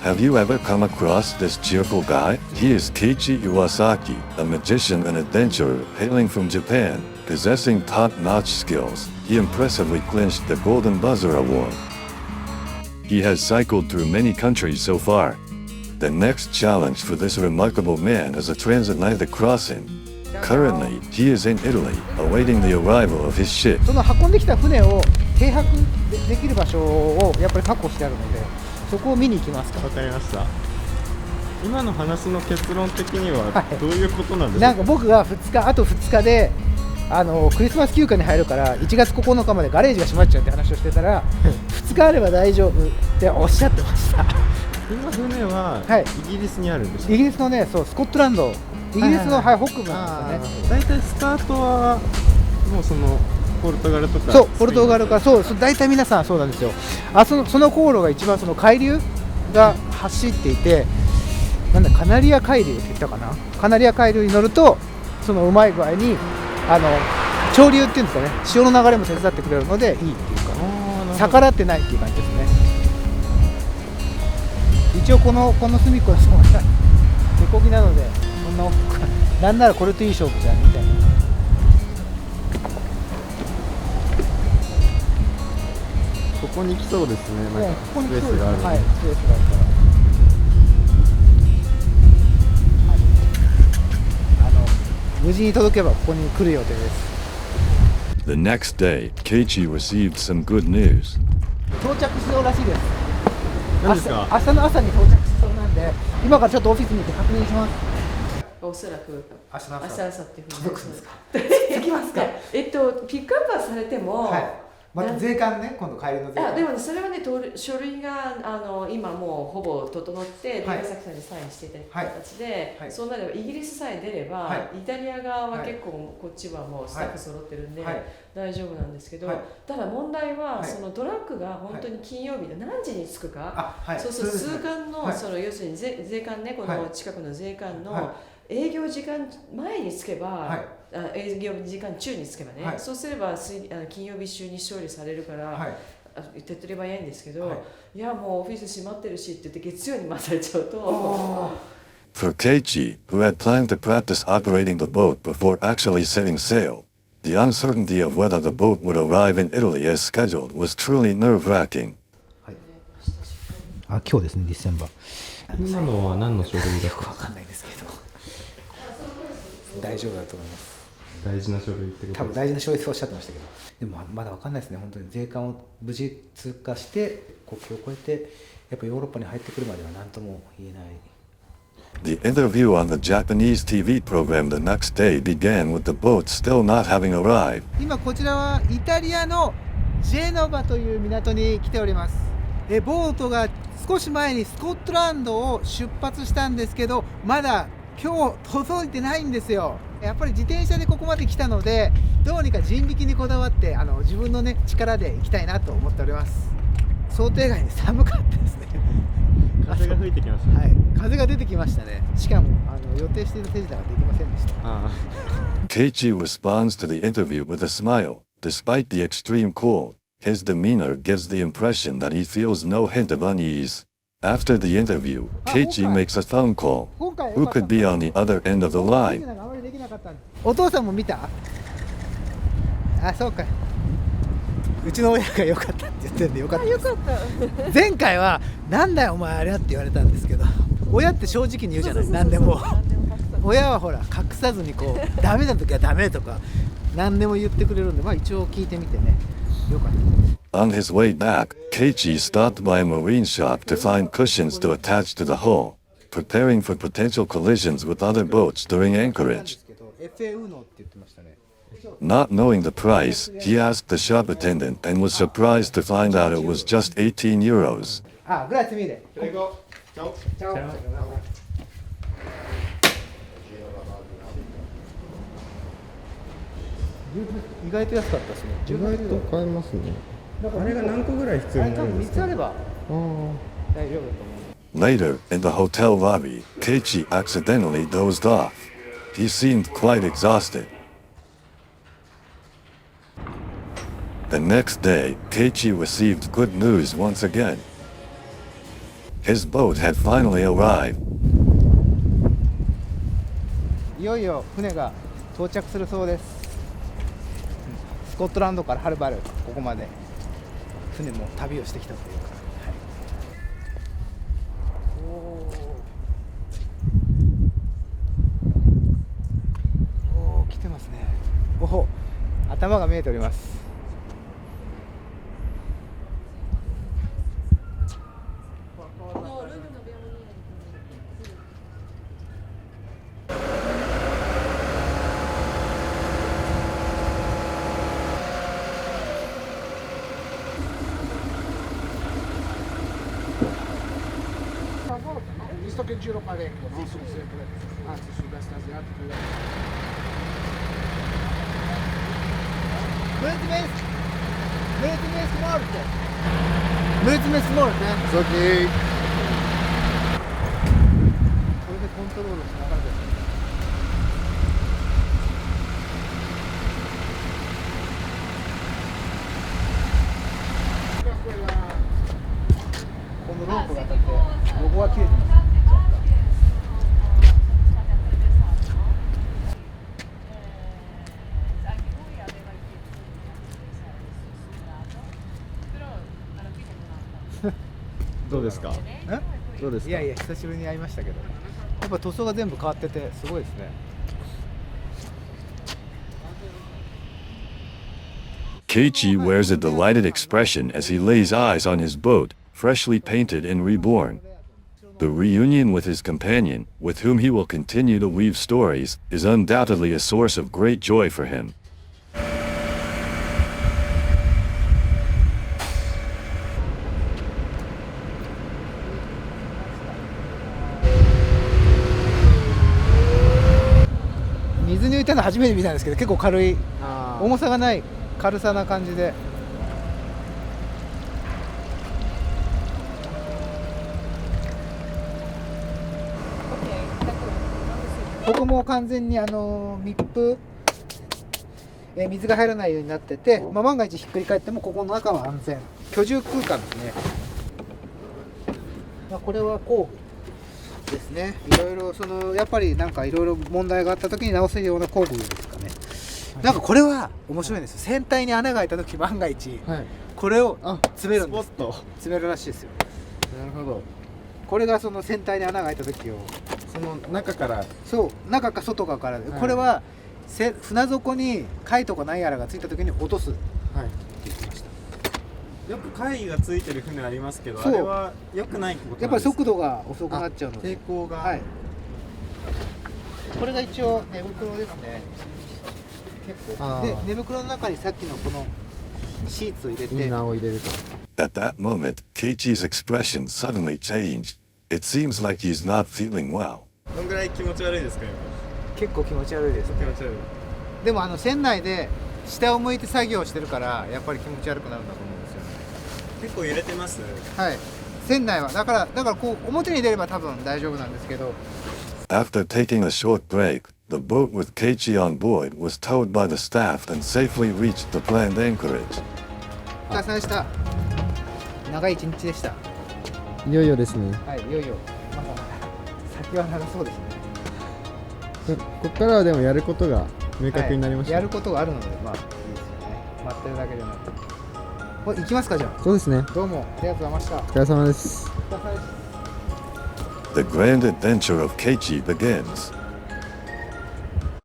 Have you ever come across this cheerful guy? He is Keiichi Iwasaki, a magician and adventurer hailing from Japan, possessing top-notch skills. He impressively clinched the Golden Buzzer Award. He has cycled through many countries so far. The next challenge for this remarkable man is a transatlantic crossing. Currently, he is in Italy, awaiting the arrival of his ship. その運んできた船を停泊できる場所をやっぱり確保してあるので、そこを見に行きますか。わかりました。今の話の結論的にはどういうことなんですか。なんか僕があと2日でクリスマス休暇に入るから1月9日までガレージが閉まっちゃうって話をしてたら2日あれば大丈夫っておっしゃってました。今船はイギリスにあるんですか。イギリスのね、そうスコットランド、イギリスの、北部なんですよね。だいたいスタートはもうそのポルトガルとか。そうポルトガルからそう大体皆さんそうなんですよ。その航路が一番その海流が走っていて、なんだカナリア海流って言ったかな。カナリア海流に乗るとそのうまい具合に潮流っていうんですかね、潮の流れも手伝ってくれるのでいいっていうか、逆らってないっていう感じですね。一応この隅っこのそう手こぎなので、そんななんならこれといい勝負じゃんみたいな。ここに来そうですね。なんかここにスペースがある。はい、スペースがあるから、無事に届けばここに来る予定です。The next day, Keiichi received some good news. 到着しそうらしいです。何ですか。明日の朝に到着しそうなんで、今からちょっとオフィスに行って確認します。おそらく明日の朝っていうふうに届くんですか。できますか。ピックアップはされても、はい、また税関ね、今度帰りの税関。でもね、それはね、書類が今もうほぼ整って、出崎さんにサインしていた形で、そうなればイギリスさえ出れば、イタリア側は結構こっちはもうスタッフ揃ってるんで、大丈夫なんですけど、ただ問題は、そのトラックが本当に金曜日で何時に着くか、そうすると通関の、その要するに税関ね、この近くの税関の営業時間前に着けば、営業時間中に着けばね、そうすれば金曜日中に勝利されるから、手っ取り早いんですけど、いやもうオフィス閉まってるしって言って月曜に回されちゃうと。For Keiichi, who had planned to practice operating the boat before actually setting sail, the uncertainty of whether the boat would arrive in Italy as scheduled was truly nerve-wracking. 今日ですね、ディセンバー。今のは何の書類だかわかんないですけど、大丈夫だと思います。大事な書類ってこと。多分大事な書類とおっしゃってましたけど、でもまだわかんないですね。本当に税関を無事通過して国境を越えてやっぱヨーロッパに入ってくるまでは何とも言えない。The interview on the Japanese TV program the next day began with the boat still not having arrived. 今こちらはイタリアのジェノバという港に来ております。ボートが少し前にスコットランドを出発したんですけど、まだ今日届いてないんですよ。やっぱり自転車でここまで来たので、どうにか人力にこだわって自分のね力で行きたいなと思っております。想定外に寒かったですね。風が吹いてきましたね。はい、風が出てきましたね。しかも予定していた手品ができませんでした。Keiichi responds to the interview with a smile. Despite the extreme cold, his demeanor gives the impression that he feels no hint of unease. After the interview, Keiichi makes a phone call. Who could be on the other end of the line? お父さんも見た？そうか。うちの親が良かったって言ってるんで良かったです。前回はなんだよお前あれって言われたんですけど、親って正直に言うじゃない。何でも親はほら隠さずにダメな時はダメとか何でも言ってくれるんで、一応聞いてみてね、良かった。On his way back, Keiichi stopped by a marine shop to find cushions to attach to the hull, preparing for potential collisions with other boats during anchorage. Not knowing the price, he asked the shop attendant and was surprised to find out it was just 18 euros. Grazie mille. Prego. Ciao. Ciao. 意外と安かったですね。意外と買えますね。あれが何個ぐらい必要になるんですか。3つあれば大丈夫だと思う。Later, in the hotel lobby, Keiichi accidentally dozed off. He seemed quite exhausted. The next day, Keiichi received good news once again. His boat had finally arrived. いよいよ船が到着するそうです。スコットランドからはるばるここまで船も旅をしてきたというか、はい、おー来てますね。おお頭が見えております。Visto che giro parecchio, no? Sono sempre, anzi sud-est asiatico. ムーツメスモールってムーツメスモールね。So che これでコントロールしながらですね。このロープが当たってロゴが切れてます。どうですか？どうですか？いやいや久しぶりに会いましたけど、やっぱ塗装が全部変わっててすごいですね。Keiichi wears a delighted expression as he lays eyes on his boat, freshly painted and reborn. The reunion with his companion, with whom he will continue to weave stories, is undoubtedly a source of great joy for him. 水に浮いたの初めて見たんですけど、結構軽い、あ重さがない軽さな感じで。ここも完全に密封、水が入らないようになってて、万が一ひっくり返ってもここの中は安全、居住空間ですね。これは工具ですね。いろいろやっぱりなんかいろいろ問題があった時に直せるような工具ですかね。なんかこれは面白いんですよ。船体に穴が開いた時万が一、はい。これを詰めるんです。スポット。詰めるらしいですよ。なるほど。これがその船体に穴が開いた時を、その中からそう中か外かからで、はいこれは船底に貝とか何やらがついた時に落とすってはい。言ってました。よく貝がついてる船ありますけど、そうあれは良くないことなんですか？やっぱり速度が遅くなっちゃうので、抵抗が。はい。これが一応寝袋ですね。結構あーで寝袋の中にさっきのこのシーツを入れて、インナーを入れると。At that moment, Keiichi's expression suddenly changed. It seems like he's not feeling well. どんぐらい気持ち悪いですか今？結構気持ち悪いですね。気持ち悪い。でも船内で下を向いて作業してるからやっぱり気持ち悪くなるんだと思うんですよね。結構揺れてます。はい。船内はだからこう表に出れば多分大丈夫なんですけど。 After taking a short break, the boat with Keiichi on board was towed by the staff and safely reached the planned anchorage. お疲れ様でした。長い一日でした。いよいよですね。はい、いよいよ。まだ先は長そうですね。ここからはでもやることが明確になりました。やることがあるので、まあいいですよね。待ってるだけでなく。お行きますかじゃあ。そうですね。どうもありがとうございました。おお疲れ様です。疲れ様です。 The grand adventure of Keiichi begins.